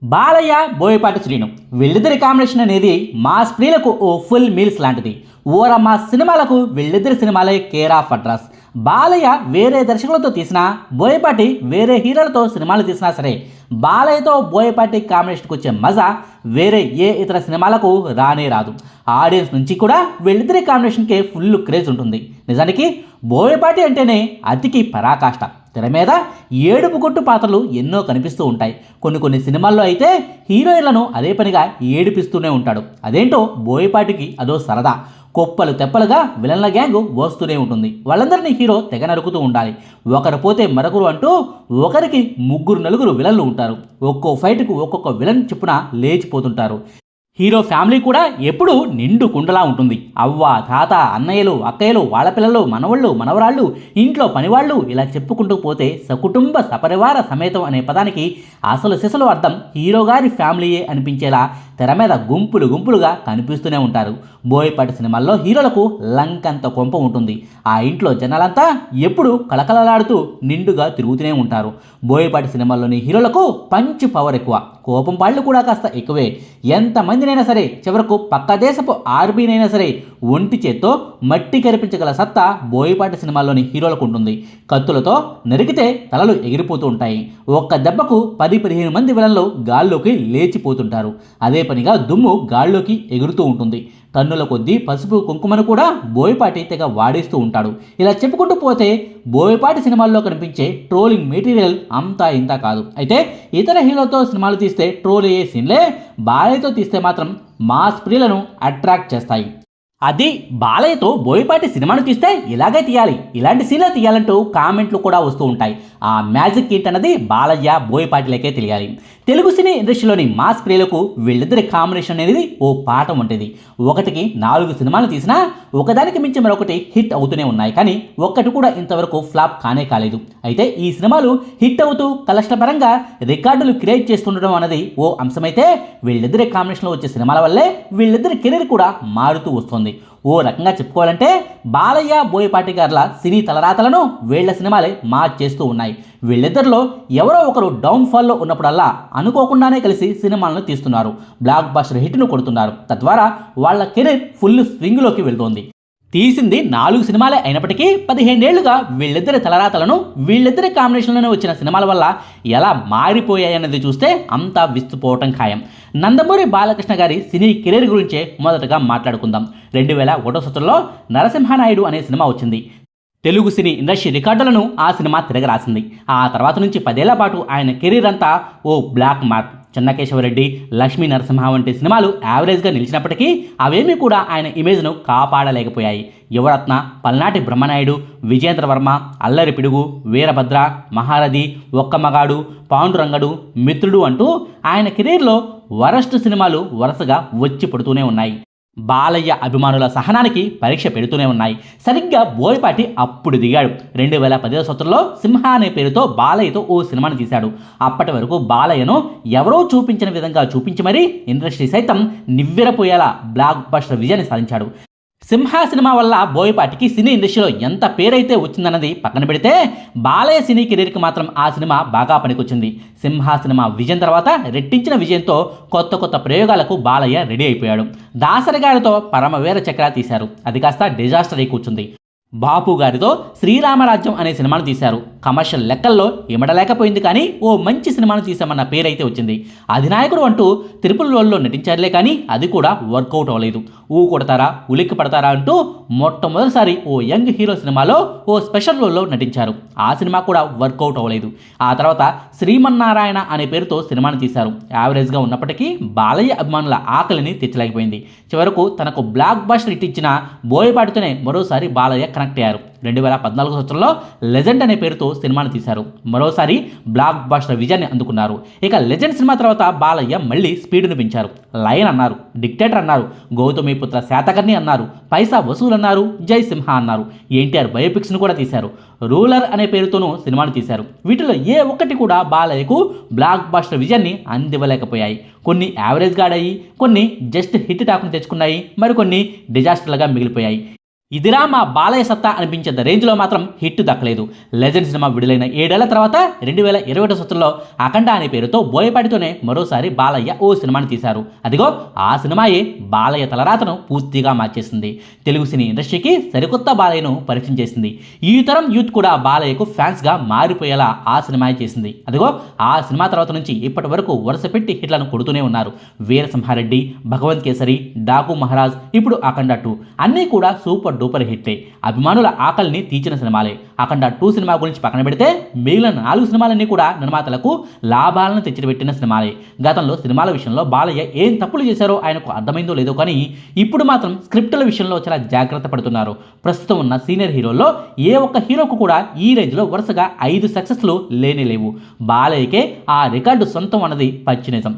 బాలయ్య బోయపాటి శ్రీను వీళ్ళిద్దరి కాంబినేషన్ అనేది మాస్ ప్రియులకు ఓ ఫుల్ మీల్స్ లాంటిది. ఓరమ్మ సినిమాలకు వీళ్ళిద్దరి సినిమాలే కేర్ ఆఫ్ అడ్రస్. బాలయ్య వేరే దర్శకులతో తీసినా, బోయపాటి వేరే హీరోలతో సినిమాలు తీసినా సరే, బాలయ్యతో బోయపాటి కాంబినేషన్కి వచ్చే మజా వేరే ఏ ఇతర సినిమాలకు రానే రాదు. ఆడియన్స్ నుంచి కూడా వీళ్ళిద్దరి కాంబినేషన్కే ఫుల్ క్రేజ్ ఉంటుంది. నిజానికి బోయపాటి అంటేనే అతికి పరాకాష్ట. తెర మీద ఏడుపు కొట్టు పాత్రలు ఎన్నో కనిపిస్తూ ఉంటాయి. కొన్ని సినిమాల్లో అయితే హీరోయిన్లను అదే పనిగా ఏడిపిస్తూనే ఉంటాడు. అదేంటో బోయపాటికి అదో సరదా. కొప్పలు తెప్పలుగా విలన్ల గ్యాంగ్ వస్తూనే ఉంటుంది. వాళ్ళందరినీ హీరో తెగ నరుకుతూ ఉండాలి. ఒకరు పోతే మరొకరు అంటూ ఒకరికి ముగ్గురు నలుగురు విలన్లు ఉంటారు. ఒక్కో ఫైట్కు ఒక్కొక్క విలన్ చెప్పున లేచిపోతుంటారు. హీరో ఫ్యామిలీ కూడా ఎప్పుడూ నిండు కుండలా ఉంటుంది. అవ్వ, తాత, అన్నయ్యలు, అక్కయ్యలు, వాళ్ళ పిల్లలు, మనవళ్ళు, మనవరాళ్ళు, ఇంట్లో పనివాళ్ళు, ఇలా చెప్పుకుంటూ పోతే సకుటుంబ సపరివార సమేతం అనే పదానికి అసలు సిసలు అర్థం హీరో గారి ఫ్యామిలీయే అనిపించేలా తెర మీద గుంపులు గుంపులుగా కనిపిస్తూనే ఉంటారు. బోయపాటి సినిమాల్లో హీరోలకు లంకంత కొంప ఉంటుంది. ఆ ఇంట్లో జనాలంతా ఎప్పుడు కళకళలాడుతూ నిండుగా తిరుగుతూనే ఉంటారు. బోయపాటి సినిమాల్లోని హీరోలకు పంచ్ పవర్ ఎక్కువ, కోపం పాళ్ళు కూడా కాస్త ఎక్కువే. ఎంతమందినైనా సరే, చివరకు పక్క దేశపు ఆర్మీనైనా సరే ఒంటి చేత్తో మట్టి కరిపించగల సత్తా బోయపాటి సినిమాల్లోని హీరోలకు ఉంటుంది. కత్తులతో నరికితే తలలు ఎగిరిపోతూ ఉంటాయి. ఒక్క దెబ్బకు 10-15 మంది విలన్లు గాల్లోకి లేచిపోతుంటారు. అదే పనిగా దుమ్ము గాల్లోకి ఎగురుతూ ఉంటుంది. టన్నుల కొద్దీ పసుపు కుంకుమను కూడా బోయపాటి తెగ వాడేస్తూ ఉంటాడు. ఇలా చెప్పుకుంటూ పోతే బోయపాటి సినిమాల్లో కనిపించే ట్రోలింగ్ మెటీరియల్ అంతా ఇంత కాదు. అయితే ఇతర హీరోలతో సినిమాలు తీస్తే ట్రోల్ అయ్యే సీన్లే బాలయ్యతో తీస్తే మాత్రం మాస్ ప్రియులను అట్రాక్ట్ చేస్తాయి. అది బాలయ్యతో బోయపాటి సినిమాను తీస్తే ఇలాగే తీయాలి, ఇలాంటి సీన్లే తీయాలంటూ కామెంట్లు కూడా వస్తూ ఉంటాయి. ఆ మ్యాజిక్ ఏంటన్నది బాలయ్య బోయపాటిలకే తెలియాలి. తెలుగు సినీ ఇండస్ట్రీలోని మాస్ ప్రియులకు వీళ్ళిద్దరి కాంబినేషన్ అనేది ఓ పాఠం వంటిది. ఒకటికి 4 సినిమాలు తీసినా ఒకదానికి మించి మరొకటి హిట్ అవుతూనే ఉన్నాయి. కానీ ఒక్కటి కూడా ఇంతవరకు ఫ్లాప్ కానే కాలేదు. అయితే ఈ సినిమాలు హిట్ అవుతూ కలెక్షన్ల పరంగా రికార్డులు క్రియేట్ చేస్తుండడం అన్నది ఓ అంశమైతే, వీళ్ళిద్దరి కాంబినేషన్లో వచ్చే సినిమాల వల్లే వీళ్ళిద్దరి కెరీర్ కూడా మారుతూ వస్తుంది. ఓ రకంగా చెప్పుకోవాలంటే బాలయ్య బోయపాటి గార్ల సినీ తలరాతలను వీళ్ల సినిమాలే మార్చేస్తూ ఉన్నాయి. వీళ్ళిద్దరిలో ఎవరో ఒకరు డౌన్ఫాల్లో ఉన్నప్పుడల్లా అనుకోకుండానే కలిసి సినిమాలను తీస్తున్నారు. బ్లాక్ బస్టర్ హిట్ను కొడుతున్నారు. తద్వారా వాళ్ళ కెరీర్ ఫుల్ స్వింగ్లోకి వెళ్తోంది. తీసింది 4 సినిమాలే అయినప్పటికీ 15 ఏళ్లుగా వీళ్ళిద్దరి తలరాతలను, వీళ్ళిద్దరి కాంబినేషన్లోనే వచ్చిన సినిమాల వల్ల ఎలా మారిపోయాయన్నది చూస్తే అంతా విస్తుపోవటం ఖాయం. నందమూరి బాలకృష్ణ గారి సినీ కెరీర్ గురించే మొదటగా మాట్లాడుకుందాం. 2001 సంవత్సరంలో నరసింహనాయుడు అనే సినిమా వచ్చింది. తెలుగు సినీ ఇండస్ట్రీ రికార్డులను ఆ సినిమా తిరగరాసింది. ఆ తర్వాత నుంచి 10 ఏళ్ల పాటు ఆయన కెరీర్ అంతా ఓ బ్లాక్ మార్క్. చెన్నకేశవరెడ్డి, లక్ష్మీ నరసింహ వంటి సినిమాలు యావరేజ్గా నిలిచినప్పటికీ అవేమీ కూడా ఆయన ఇమేజ్ను కాపాడలేకపోయాయి. యువరత్న, పల్నాటి బ్రహ్మనాయుడు, విజేంద్ర వర్మ, అల్లరి పిడుగు, వీరభద్ర, మహారథి, ఒక్క మగాడు, పాండురంగడు, మిత్రుడు అంటూ ఆయన కెరీర్లో వరస్ట్ సినిమాలు వరుసగా వచ్చి పడుతూనే ఉన్నాయి. బాలయ్య అభిమానుల సహనానికి పరీక్ష పెడుతూనే ఉన్నాయి. సరిగ్గా బోయపాటి అప్పుడు దిగాడు. 2010 సంవత్సరంలో సింహ అనే పేరుతో బాలయ్యతో ఓ సినిమాను తీశాడు. అప్పటి వరకు బాలయ్యను ఎవరో చూపించిన విధంగా చూపించి మరీ ఇండస్ట్రీ సైతం నివ్వెరపోయేలా బ్లాక్ బస్టర్ విజయాన్ని సాధించాడు. సింహ సినిమా వల్ల బోయపాటికి సినీ ఇండస్ట్రీలో ఎంత పేరైతే వచ్చిందన్నది పక్కన పెడితే, బాలయ్య సినీ కెరీర్కి మాత్రం ఆ సినిమా బాగా పనికొచ్చింది. సింహ సినిమా విజయం తర్వాత రెట్టించిన విజయంతో కొత్త ప్రయోగాలకు బాలయ్య రెడీ అయిపోయాడు. దాసరి గారితో పరమవీర చక్ర తీశారు. అది కాస్త డిజాస్టర్ అయి కూర్చుంది. బాపు గారితో శ్రీరామరాజ్యం అనే సినిమాను తీశారు. కమర్షియల్ లెక్కల్లో ఇమడలేకపోయింది, కానీ ఓ మంచి సినిమాను తీసామన్న పేరైతే వచ్చింది. అధినాయకుడు అంటూ త్రిపుల్ రోల్లో నటించారులే, కానీ అది కూడా వర్కౌట్ అవ్వలేదు. ఊ కొడతారా, ఉలిక్కి పడతారా అంటూ మొట్టమొదటిసారి ఓ యంగ్ హీరో సినిమాలో ఓ స్పెషల్ రోల్లో నటించారు. ఆ సినిమా కూడా వర్కౌట్ అవ్వలేదు. ఆ తర్వాత శ్రీమన్నారాయణ అనే పేరుతో సినిమాను తీశారు. యావరేజ్గా ఉన్నప్పటికీ బాలయ్య అభిమానుల ఆకలిని తెచ్చలేకపోయింది. చివరకు తనకు బ్లాక్ బస్టర్ హిట్ ఇచ్చిన బోయపాటితోనే మరోసారి బాలయ్య కనెక్ట్ అయ్యారు. 2014 సంవత్సరంలో లెజెండ్ అనే పేరుతో సినిమాను తీశారు. మరోసారి బ్లాక్ బస్టర్ విజయాన్ని అందుకున్నారు. ఇక లెజెండ్ సినిమా తర్వాత బాలయ్య మళ్ళీ స్పీడ్ను పెంచారు. లయన్ అన్నారు, డిక్టేటర్ అన్నారు, గౌతమిపుత్ర శాతకర్ణి అన్నారు, పైసా వసూలు అన్నారు, జై సింహ అన్నారు. ఎన్టీఆర్ బయోపిక్స్ను కూడా తీశారు. రూలర్ అనే పేరుతోనూ సినిమాను తీశారు. వీటిలో ఏ ఒక్కటి కూడా బాలయ్యకు బ్లాక్ బస్టర్ విజయాన్ని అందివ్వలేకపోయాయి. కొన్ని యావరేజ్గా ఆడాయి, కొన్ని జస్ట్ హిట్ టాక్ను తెచ్చుకున్నాయి, మరికొన్ని డిజాస్టర్లుగా మిగిలిపోయాయి. ఇదిరా మా బాలయ్య సత్తా అనిపించేంత రేంజ్లో మాత్రం హిట్ దక్కలేదు. లెజెండ్ సినిమా విడుదలైన 7 ఏళ్ల తర్వాత 2021 సంవత్సరంలో అఖండ అనే పేరుతో బోయపాటితోనే మరోసారి బాలయ్య ఓ సినిమాని తీశారు. అదిగో ఆ సినిమాయే బాలయ్య తలరాతను పూర్తిగా మార్చేసింది. తెలుగు సినీ ఇండస్ట్రీకి సరికొత్త బాలయ్యను పరిచయం చేసింది. ఈ తరం యూత్ కూడా బాలయ్యకు ఫ్యాన్స్గా మారిపోయేలా ఆ సినిమా చేసింది. అదిగో ఆ సినిమా తర్వాత నుంచి ఇప్పటి వరకు వరుస పెట్టి హిట్లను కొడుతూనే ఉన్నారు. వీరసింహారెడ్డి, భగవంత్ కేసరి, డాకు మహారాజ్, ఇప్పుడు అఖండ 2 అన్నీ కూడా సూపర్ డూపర్ హిట్లే. అభిమానుల ఆకలిని తీర్చిన సినిమాలే. అఖండ 2 సినిమా గురించి పక్కన పెడితే మిగిలిన 4 సినిమాలన్నీ కూడా నిర్మాతలకు లాభాలను తెచ్చిపెట్టిన సినిమాలే. గతంలో సినిమాల విషయంలో బాలయ్య ఏం తప్పులు చేశారో ఆయనకు అర్థమైందో లేదో కానీ ఇప్పుడు మాత్రం స్క్రిప్టుల విషయంలో చాలా జాగ్రత్త పడుతున్నారు. ప్రస్తుతం ఉన్న సీనియర్ హీరోల్లో ఏ ఒక్క హీరోకు కూడా ఈ రేంజ్లో వరుసగా 5 సక్సెస్లు లేవు. బాలయ్యకే ఆ రికార్డు సొంతం అన్నది పచ్చి నిజం.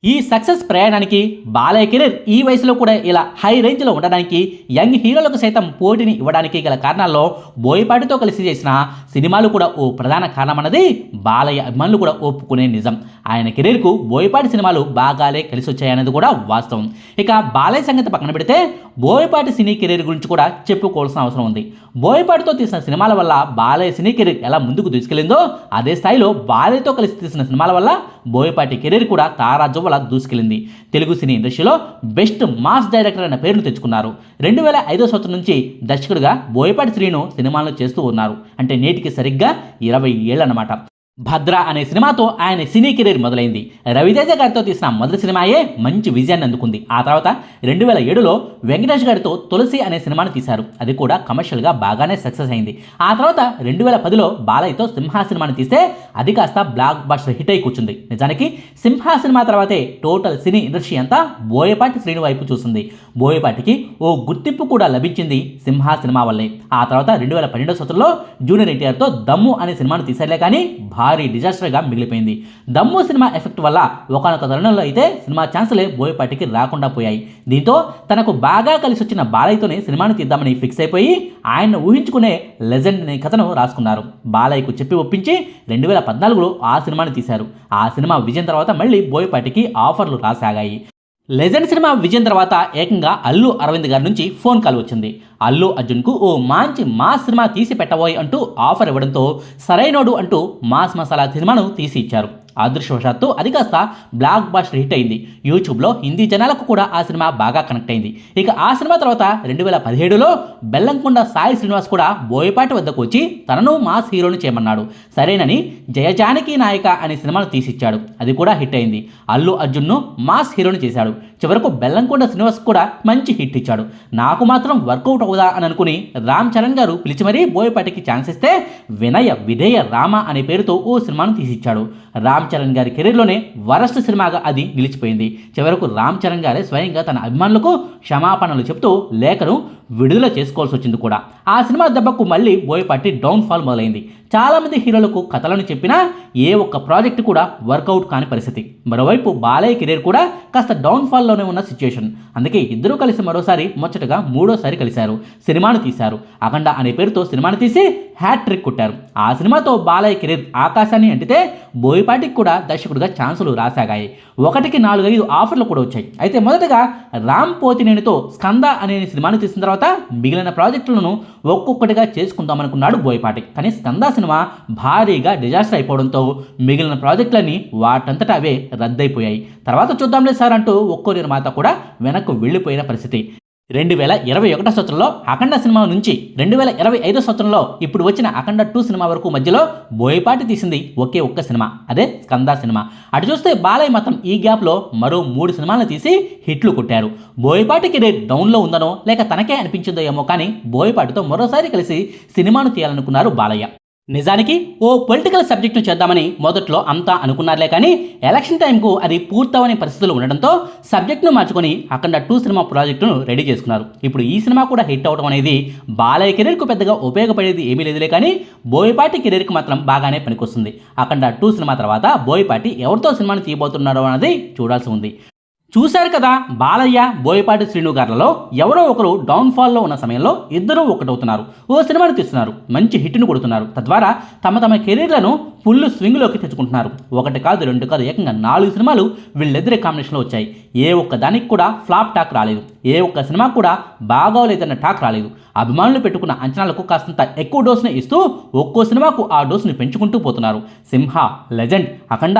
ఈ సక్సెస్ ప్రయాణానికి బాలయ్య కెరీర్ ఈ వయసులో కూడా ఇలా హై రేంజ్లో ఉండడానికి, యంగ్ హీరోలకు సైతం పోటీని ఇవ్వడానికి గల కారణాల్లో బోయపాటితో కలిసి చేసిన సినిమాలు కూడా ఓ ప్రధాన కారణమన్నది బాలయ్య అభిమానులు కూడా ఒప్పుకునే నిజం. ఆయన కెరీర్కు బోయపాటి సినిమాలు బాగాలే కలిసి వచ్చాయన్నది కూడా వాస్తవం. ఇక బాలయ్య సంగతి పక్కన పెడితే బోయపాటి సినీ కెరీర్ గురించి కూడా చెప్పుకోవాల్సిన అవసరం ఉంది. బోయపాటితో తీసిన సినిమాల వల్ల బాలయ్య సినీ కెరీర్ ఎలా ముందుకు దూసుకెళ్లిందో అదే స్థాయిలో బాలయ్యతో కలిసి తీసిన సినిమాల వల్ల బోయపాటి కెరీర్ కూడా తారాజువ్వలా దూసుకెళ్లింది. తెలుగు సినీ ఇండస్ట్రీలో బెస్ట్ మాస్ డైరెక్టర్ అనే పేరును తెచ్చుకున్నారు. 2005 సంవత్సరం నుంచి దర్శకుడిగా బోయపాటి శ్రీను సినిమాలను చేస్తూ ఉన్నారు. అంటే నేటికి సరిగ్గా 20 ఏళ్ళన్నమాట. భద్ర అనే సినిమాతో ఆయన సినీ కెరీర్ మొదలైంది. రవితేజ గారితో తీసిన మొదటి సినిమాయే మంచి విజయాన్ని అందుకుంది. ఆ తర్వాత 2007లో వెంకటేష్ గారితో తులసి అనే సినిమాను తీశారు. అది కూడా కమర్షియల్గా బాగానే సక్సెస్ అయింది. ఆ తర్వాత 2010లో బాలయ్యతో సింహ సినిమాని తీస్తే అది కాస్త బ్లాక్ బస్టర్ హిట్ అయి కూర్చుంది. నిజానికి సింహ సినిమా తర్వాతే టోటల్ సినీ ఇండస్ట్రీ అంతా బోయపాటి శ్రీను వైపు చూసింది. బోయపాటికి ఓ గుర్తింపు కూడా లభించింది సింహ సినిమా వల్లే. ఆ తర్వాత 2012 సంవత్సరంలో జూనియర్ ఎన్టీఆర్తో దమ్ము అనే సినిమాను తీశారులే కానీ భారీ డిజాస్టర్గా మిగిలిపోయింది. దమ్ము సినిమా ఎఫెక్ట్ వల్ల ఒకనొక తరుణంలో అయితే సినిమా ఛాన్సులే బోయపాటికి రాకుండా పోయాయి. దీంతో తనకు బాగా కలిసి వచ్చిన బాలయ్యతోనే సినిమాను తీద్దామని ఫిక్స్ అయిపోయి ఆయన్ను ఊహించుకునే లెజెండ్ అనే కథను రాసుకున్నారు. బాలయ్యకు చెప్పి ఒప్పించి 2014లో ఆ సినిమాని తీశారు. ఆ సినిమా విజయం తర్వాత మళ్ళీ బోయపాటికి ఆఫర్లు రాసాగాయి. లెజెండ్ సినిమా విజయం తర్వాత ఏకంగా అల్లు అరవింద్ గారి నుంచి ఫోన్ కాల్ వచ్చింది. అల్లు అర్జున్కు ఓ మంచి మాస్ సినిమా తీసి పెట్టబోయ్ అంటూ ఆఫర్ ఇవ్వడంతో సరైనోడు అంటూ మాస్ మసాలా సినిమాను తీసి ఇచ్చారు. అదృష్టవశాత్తు అది కాస్త బ్లాక్ బస్టర్ హిట్ అయింది. యూట్యూబ్లో హిందీ జనాలకు కూడా ఆ సినిమా బాగా కనెక్ట్ అయింది. ఇక ఆ సినిమా తర్వాత 2017లో బెల్లంకొండ సాయి శ్రీనివాస్ కూడా బోయపాటి వద్దకు వచ్చి తనను మాస్ హీరోని చేయమన్నాడు. సరేనని జయజానకి నాయక అనే సినిమాను తీసిచ్చాడు. అది కూడా హిట్ అయింది. అల్లు అర్జున్ను మాస్ హీరోని చేశాడు. చివరకు బెల్లంకొండ శ్రీనివాస్ కూడా మంచి హిట్ ఇచ్చాడు. నాకు మాత్రం వర్కౌట్ అవుదా అని అనుకుని రామ్ చరణ్ గారు పిలిచి మరీ బోయపాటికి ఛాన్స్ ఇస్తే వినయ విధేయ రామ అనే పేరుతో ఓ సినిమాను తీసిచ్చాడు. రామ్ చరణ్ గారి కెరీర్లోనే వరస్ట్ సినిమాగా అది నిలిచిపోయింది. చివరకు రామ్ చరణ్ గారే స్వయంగా తన అభిమానులకు క్షమాపణలు చెప్తూ లేఖను విడుదల చేసుకోవాల్సి వచ్చింది కూడా. ఆ సినిమా దెబ్బకు మళ్ళీ బోయపాటి డౌన్ఫాల్ మొదలైంది. చాలామంది హీరోలకు కథలను చెప్పినా ఏ ఒక్క ప్రాజెక్టు కూడా వర్కౌట్ కాని పరిస్థితి. మరోవైపు బాలయ్య కెరీర్ కూడా కాస్త డౌన్ఫాల్లోనే ఉన్న సిచ్యుయేషన్. అందుకే ఇద్దరూ కలిసి మరోసారి ముచ్చటగా మూడోసారి కలిశారు. సినిమాను తీశారు. అఖండ అనే పేరుతో సినిమాను తీసి హ్యాట్రిక్ కొట్టారు. ఆ సినిమాతో బాలయ్య కెరీర్ ఆకాశాన్ని అంటితే బోయపాటికి కూడా దర్శకుడిగా ఛాన్సులు రాసాగాయి. 1కి 4-5 ఆఫర్లు కూడా వచ్చాయి. అయితే మొదటగా రామ్ పోతినేనితో స్కంద అనే సినిమాను తీసిన తర్వాత మిగిలిన ప్రాజెక్టులను ఒక్కొక్కటిగా చేసుకుందామనుకున్నాడు బోయపాటి. కానీ స్కంద సినిమా భారీగా డిజాస్టర్ అయిపోవడంతో మిగిలిన ప్రాజెక్టులన్నీ వాటంతటా అవే రద్దయిపోయాయి. తర్వాత చూద్దాంలే సార్ అంటూ ఒక్కో నిర్మాత కూడా వెనక్కు వెళ్ళిపోయిన పరిస్థితి. 2021 సంవత్సరంలో అఖండ సినిమా నుంచి 2025 సంవత్సరంలో ఇప్పుడు వచ్చిన అఖండ 2 సినిమా వరకు మధ్యలో బోయపాటి తీసింది ఒకే ఒక్క సినిమా, అదే స్కంద సినిమా. అటు చూస్తే బాలయ్య మాత్రం ఈ గ్యాప్లో మరో 3 సినిమాలను తీసి హిట్లు కొట్టారు. బోయపాటి కెరీర్ డౌన్లో ఉందనో లేక తనకే అనిపించిందో ఏమో కానీ బోయపాటితో మరోసారి కలిసి సినిమాను తీయాలనుకున్నారు బాలయ్య. నిజానికి ఓ పొలిటికల్ సబ్జెక్టును చేద్దామని మొదట్లో అంతా అనుకున్నారులే కానీ ఎలక్షన్ టైంకు అది పూర్తవని పరిస్థితులు ఉండడంతో సబ్జెక్టును మార్చుకొని అఖండ 2 సినిమా ప్రాజెక్టును రెడీ చేసుకున్నారు. ఇప్పుడు ఈ సినిమా కూడా హిట్ అవడం అనేది బాలయ్య కెరీర్కు పెద్దగా ఉపయోగపడేది ఏమీ లేదులే కానీ బోయపాటి కెరీర్కి మాత్రం బాగానే పనికొస్తుంది. అఖండ 2 సినిమా తర్వాత బోయపాటి ఎవరితో సినిమాను తీయబోతున్నాడో అనేది చూడాల్సి ఉంది. చూశారు కదా, బాలయ్య బోయపాటి శ్రీను గారులలో ఎవరో ఒకరు డౌన్ఫాల్లో ఉన్న సమయంలో ఇద్దరూ ఒకటవుతున్నారు. ఓ సినిమాను తీస్తున్నారు, మంచి హిట్ను కొడుతున్నారు. తద్వారా తమ కెరీర్లను ఫుల్ స్వింగ్లోకి తెచ్చుకుంటున్నారు. ఒకటి కాదు, రెండు కాదు, ఏకంగా 4 సినిమాలు వీళ్ళిద్దరి కాంబినేషన్లో వచ్చాయి. ఏ ఒక్క దానికి కూడా ఫ్లాప్ టాక్ రాలేదు. ఏ ఒక్క సినిమా కూడా బాగోలేదన్న టాక్ రాలేదు. అభిమానులు పెట్టుకున్న అంచనాలకు కాస్తంత ఎక్కువ డోస్ని ఇస్తూ ఒక్కో సినిమాకు ఆ డోస్ని పెంచుకుంటూ పోతున్నారు. సింహ, లెజెండ్, అఖండ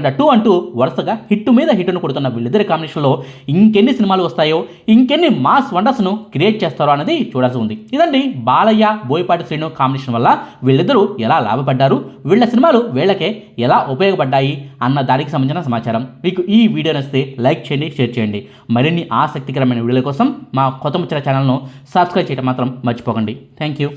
2 అంటూ వరుసగా హిట్ మీద హిట్ను కొడుతున్న వీళ్ళిద్దరి కాంబినేషన్లో ఇంకెన్ని సినిమాలు వస్తాయో, ఇంకెన్ని మాస్ వండర్స్ను క్రియేట్ చేస్తారో అనేది చూడాల్సి ఉంది. ఇదండి బాలయ్య, బోయపాటి శ్రీను కాంబినేషన్ వల్ల వీళ్ళిద్దరూ ఎలా లాభపడ్డారు, వీళ్ళ సినిమాలు వీళ్ళకే ఎలా ఉపయోగపడ్డాయి అన్న దానికి సంబంధించిన సమాచారం. మీకు ఈ వీడియో నచ్చితే లైక్ చేయండి, షేర్ చేయండి. మరిన్ని ఆసక్తికరమైన వీడియోల కోసం మా కొత్త ముచ్చట ఛానల్ను సబ్స్క్రైబ్ చేయడం మాత్రం మర్చిపోకండి. Thank you.